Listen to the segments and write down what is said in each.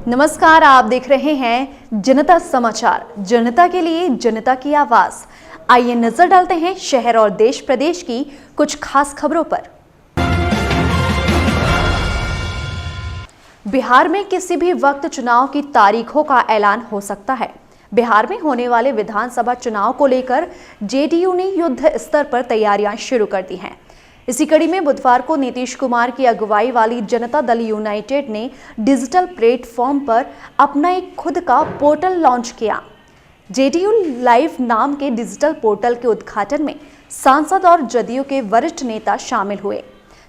नमस्कार, आप देख रहे हैं जनता समाचार, जनता के लिए जनता की आवाज। आइए नजर डालते हैं शहर और देश प्रदेश की कुछ खास खबरों पर। बिहार में किसी भी वक्त चुनाव की तारीखों का ऐलान हो सकता है। बिहार में होने वाले विधानसभा चुनाव को लेकर जेडीयू ने युद्ध स्तर पर तैयारियां शुरू कर दी हैं। इसी कड़ी में बुधवार को नीतीश कुमार की अगुवाई वाली जनता दल यूनाइटेड ने डिजिटल प्लेटफॉर्म पर अपना एक खुद का पोर्टल लॉन्च किया। जेडीयू लाइव नाम के डिजिटल पोर्टल के उद्घाटन में सांसद और जदयू के वरिष्ठ नेता शामिल हुए।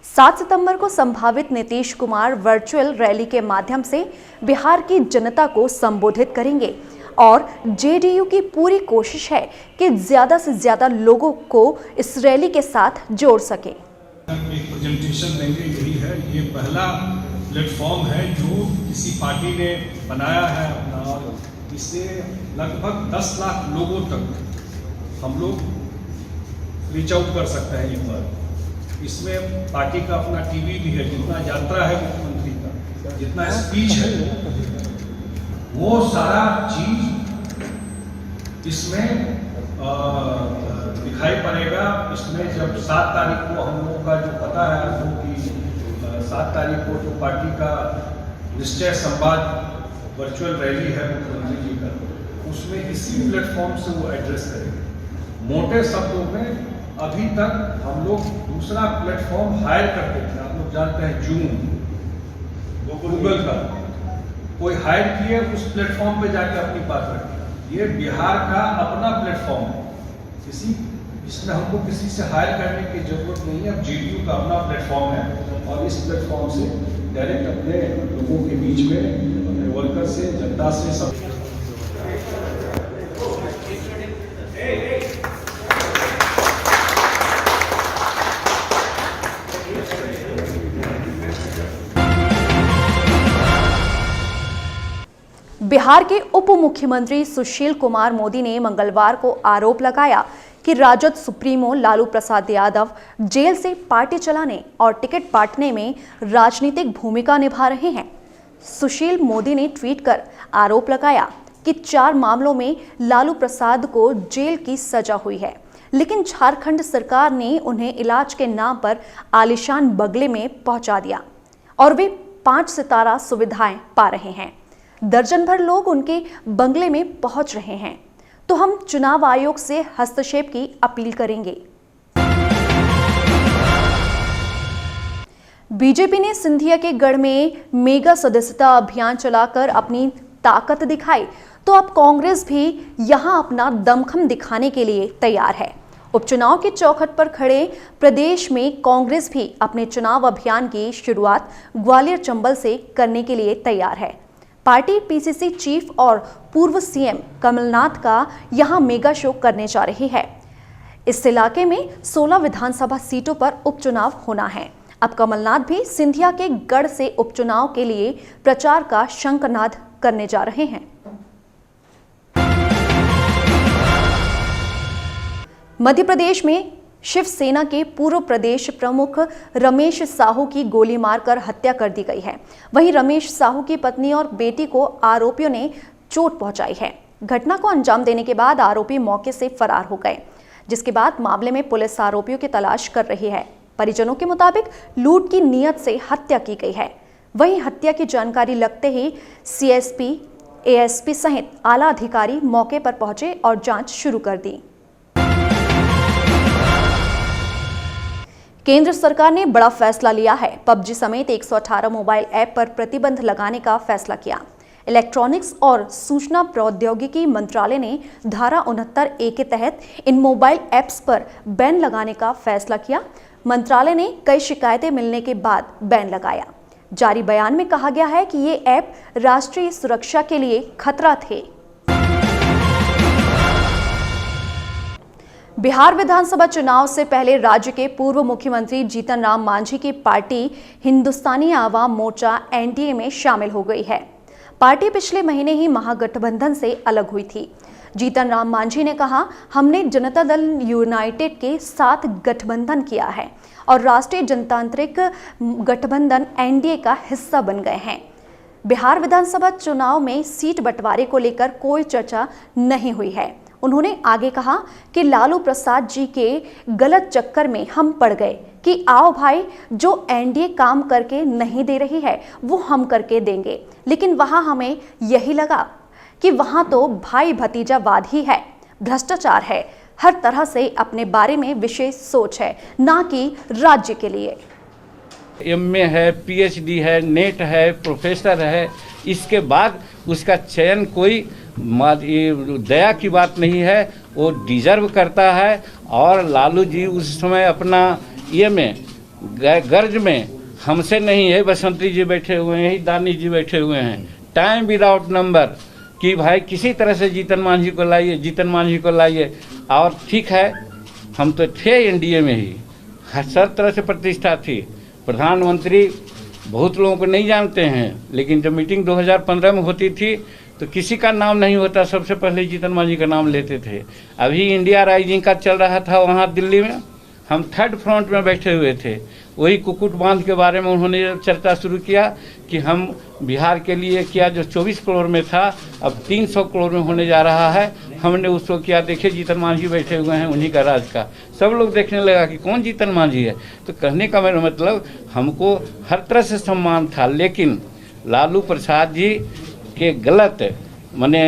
7 सितंबर को संभावित नीतीश कुमार वर्चुअल रैली के माध्यम से बिहार की जनता को संबोधित करेंगे और जेडीयू की पूरी कोशिश है कि ज्यादा से ज्यादा लोगों को इस रैली के साथ जोड़ सके। एक प्रेजेंटेशन देंगे, यही है, ये पहला प्लेटफॉर्म है जो किसी पार्टी ने बनाया है अपना, और इससे लगभग 10 लाख लोगों तक हम लोग रीच आउट कर सकते हैं। एक बार इसमें पार्टी का अपना टीवी भी है, जितना यात्रा है मुख्यमंत्री का, जितना स्पीच है, वो सारा चीज इसमें दिखाई पड़ेगा। इसमें जब 7 तारीख को हम लोगों का जो पता है वो कि 7 तारीख को जो पार्टी का निश्चय संवाद वर्चुअल रैली है मुख्यमंत्री जी का, उसमें इसी प्लेटफॉर्म से वो एड्रेस करेंगे। मोटे शब्दों में अभी तक हम लोग दूसरा प्लेटफॉर्म हायर करते थे, आप लोग जानते हैं जूम, गूगल का, कोई हायर किए उस प्लेटफॉर्म पे जाके अपनी बात रखी। ये बिहार का अपना प्लेटफॉर्म है, इसमें हमको किसी से हायर करने की जरूरत नहीं है। अब जेडीयू का अपना प्लेटफॉर्म है और इस प्लेटफॉर्म से डायरेक्ट अपने लोगों के बीच में, अपने वर्कर से, जनता से सब। बिहार के उप मुख्यमंत्री सुशील कुमार मोदी ने मंगलवार को आरोप लगाया कि राजद सुप्रीमो लालू प्रसाद यादव जेल से पार्टी चलाने और टिकट बांटने में राजनीतिक भूमिका निभा रहे हैं। सुशील मोदी ने ट्वीट कर आरोप लगाया कि 4 मामलों में लालू प्रसाद को जेल की सजा हुई है, लेकिन झारखंड सरकार ने उन्हें इलाज के नाम पर आलीशान बंगले में पहुंचा दिया और वे 5 सितारा सुविधाएं पा रहे हैं। दर्जन भर लोग उनके बंगले में पहुंच रहे हैं, तो हम चुनाव आयोग से हस्तक्षेप की अपील करेंगे। बीजेपी ने सिंधिया के गढ़ में मेगा सदस्यता अभियान चलाकर अपनी ताकत दिखाई, तो अब कांग्रेस भी यहां अपना दमखम दिखाने के लिए तैयार है। उपचुनाव की चौखट पर खड़े प्रदेश में कांग्रेस भी अपने चुनाव अभियान की शुरुआत ग्वालियर चंबल से करने के लिए तैयार है। पार्टी पीसीसी चीफ और पूर्व सीएम कमलनाथ का यहां मेगा शो करने जा रही है। इस इलाके में 16 विधानसभा सीटों पर उपचुनाव होना है। अब कमलनाथ भी सिंधिया के गढ़ से उपचुनाव के लिए प्रचार का शंखनाद करने जा रहे हैं। मध्य प्रदेश में शिवसेना के पूर्व प्रदेश प्रमुख रमेश साहू की गोली मारकर हत्या कर दी गई है। वहीं रमेश साहू की पत्नी और बेटी को आरोपियों ने चोट पहुंचाई है। घटना को अंजाम देने के बाद आरोपी मौके से फरार हो गए, जिसके बाद मामले में पुलिस आरोपियों की तलाश कर रही है। परिजनों के मुताबिक लूट की नीयत से हत्या की गई है। वहीं हत्या की जानकारी लगते ही सीएसपी, एएसपी सहित आला अधिकारी मौके पर पहुंचे और जांच शुरू कर दी। केंद्र सरकार ने बड़ा फैसला लिया है। पबजी समेत 118 मोबाइल ऐप पर प्रतिबंध लगाने का फैसला किया। इलेक्ट्रॉनिक्स और सूचना प्रौद्योगिकी मंत्रालय ने धारा 69A के तहत इन मोबाइल ऐप्स पर बैन लगाने का फैसला किया। मंत्रालय ने कई शिकायतें मिलने के बाद बैन लगाया। जारी बयान में कहा गया है कि ये ऐप राष्ट्रीय सुरक्षा के लिए खतरा थे। बिहार विधानसभा चुनाव से पहले राज्य के पूर्व मुख्यमंत्री जीतन राम मांझी की पार्टी हिंदुस्तानी आवाम मोर्चा एनडीए में शामिल हो गई है। पार्टी पिछले महीने ही महागठबंधन से अलग हुई थी। जीतन राम मांझी ने कहा, हमने जनता दल यूनाइटेड के साथ गठबंधन किया है और राष्ट्रीय जनतांत्रिक गठबंधन एनडीए का हिस्सा बन गए हैं। बिहार विधानसभा चुनाव में सीट बंटवारे को लेकर कोई चर्चा नहीं हुई है। उन्होंने आगे कहा कि लालू प्रसाद जी के गलत चक्कर में हम पड़ गए कि आओ भाई, जो एनडीए काम करके नहीं दे रही है वो हम करके देंगे, लेकिन वहां हमें यही लगा कि वहां तो भाई भतीजावाद ही है, भ्रष्टाचार है, हर तरह से अपने बारे में विशेष सोच है, ना कि राज्य के लिए। एमए है, पीएचडी है, नेट है, प्रोफेसर है, इसके बाद उसका चयन कोई दया की बात नहीं है, वो डिजर्व करता है। और लालू जी उस समय अपना ये में गर्ज में हमसे नहीं है, बसंती जी बैठे हुए हैं, दानी जी बैठे हुए हैं, टाइम विदाउट नंबर कि भाई किसी तरह से जीतन मांझी को लाइए, जीतन मांझी को लाइए। और ठीक है, हम तो थे एनडीए में ही, हर तरह से प्रतिष्ठा थी। प्रधानमंत्री बहुत लोगों को नहीं जानते हैं, लेकिन जब मीटिंग 2015 में होती थी तो किसी का नाम नहीं होता, सबसे पहले जीतन मांझी का नाम लेते थे। अभी इंडिया राइजिंग का चल रहा था वहाँ दिल्ली में, हम थर्ड फ्रंट में बैठे हुए थे। वही कुक्कुट बांध के बारे में उन्होंने चर्चा शुरू किया कि हम बिहार के लिए किया, जो 24 करोड़ में था अब 300 करोड़ में होने जा रहा है। हमने उसको किया, देखिए जीतन मांझी बैठे हुए हैं, उन्हीं का राज का। सब लोग देखने लगा कि कौन जीतन मांझी है। तो कहने का मेरा मतलब, हमको हर तरह से सम्मान था, लेकिन लालू प्रसाद जी के गलत माने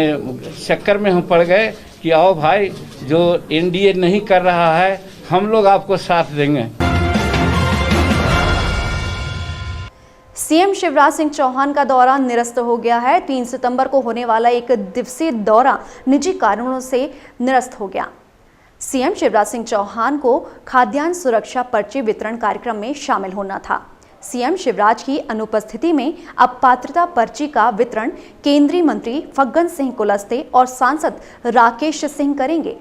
चक्कर में हम पड़ गए कि आओ भाई, जो एनडीए नहीं कर रहा है हम लोग आपको साथ देंगे। सीएम शिवराज सिंह चौहान का दौरा निरस्त हो गया है। 3 सितंबर को होने वाला 1 दिवसीय दौरा निजी कारणों से निरस्त हो गया। सीएम शिवराज सिंह चौहान को खाद्यान्न सुरक्षा पर्ची वितरण कार्यक्रम में शामिल होना था। सीएम शिवराज की अनुपस्थिति में अब पात्रता पर्ची का वितरण केंद्रीय मंत्री फग्गन सिंह कुलस्ते और सांसद राकेश सिंह करेंगे।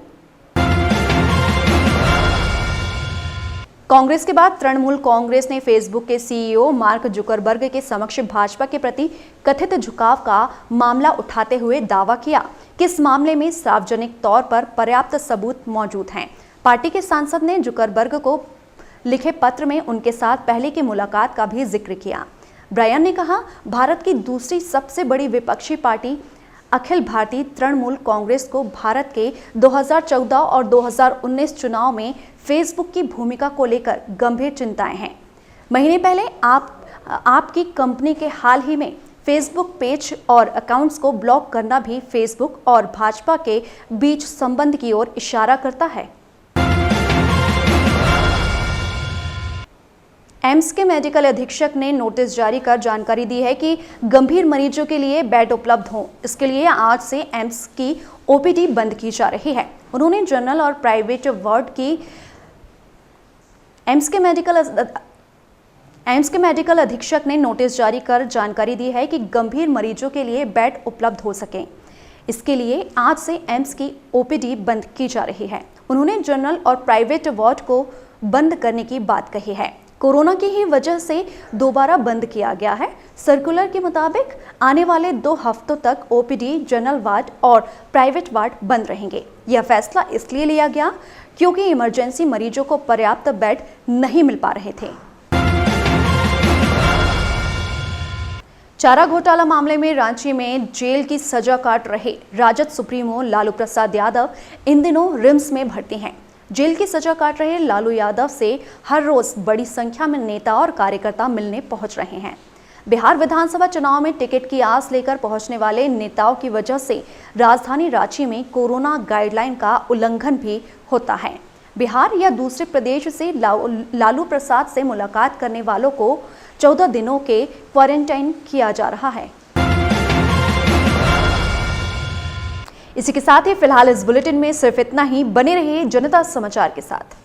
कांग्रेस के बाद तृणमूल कांग्रेस ने फेसबुक के सीईओ मार्क जुकरबर्ग के समक्ष भाजपा के प्रति कथित झुकाव का मामला उठाते हुए दावा किया कि इस मामले में सार्वजनिक तौर पर पर्याप्त सबूत मौजूद हैं। पार्टी के सांसद ने जुकरबर्ग को लिखे पत्र में उनके साथ पहले की मुलाकात का भी जिक्र किया। ब्रायन ने कहा, भारत की दूसरी सबसे बड़ी विपक्षी पार्टी अखिल भारतीय तृणमूल कांग्रेस को भारत के 2014 और 2019 चुनाव में फेसबुक की भूमिका को लेकर गंभीर चिंताएं हैं। महीने पहले आपकी कंपनी के हाल ही में फेसबुक पेज और अकाउंट्स को ब्लॉक करना भी फेसबुक और भाजपा के बीच संबंध की ओर इशारा करता है। एम्स के मेडिकल अधीक्षक ने नोटिस जारी कर जानकारी दी है कि गंभीर मरीजों के लिए बेड उपलब्ध हों, इसके लिए आज से एम्स की ओपीडी बंद की जा रही है। उन्होंने जनरल और प्राइवेट वार्ड की एम्स के मेडिकल अधीक्षक ने नोटिस जारी कर जानकारी दी है कि गंभीर मरीजों के लिए बेड उपलब्ध हो सकें, इसके लिए आज से एम्स की ओपीडी बंद की जा रही है। उन्होंने जनरल और प्राइवेट वार्ड को बंद करने की बात कही है। कोरोना की ही वजह से दोबारा बंद किया गया है। सर्कुलर के मुताबिक आने वाले 2 हफ्तों तक ओपीडी, जनरल वार्ड और प्राइवेट वार्ड बंद रहेंगे। यह फैसला इसलिए लिया गया क्योंकि इमरजेंसी मरीजों को पर्याप्त बेड नहीं मिल पा रहे थे। चारा घोटाला मामले में रांची में जेल की सजा काट रहे राजद सुप्रीमो लालू प्रसाद यादव इन दिनों रिम्स में भर्ती हैं। जेल की सजा काट रहे लालू यादव से हर रोज बड़ी संख्या में नेता और कार्यकर्ता मिलने पहुंच रहे हैं। बिहार विधानसभा चुनाव में टिकट की आस लेकर पहुंचने वाले नेताओं की वजह से राजधानी रांची में कोरोना गाइडलाइन का उल्लंघन भी होता है। बिहार या दूसरे प्रदेश से लालू प्रसाद से मुलाकात करने वालों को 14 दिनों के क्वारंटाइन किया जा रहा है। इसी के साथ ही फिलहाल इस बुलेटिन में सिर्फ इतना ही। बने रहिए जनता समाचार के साथ।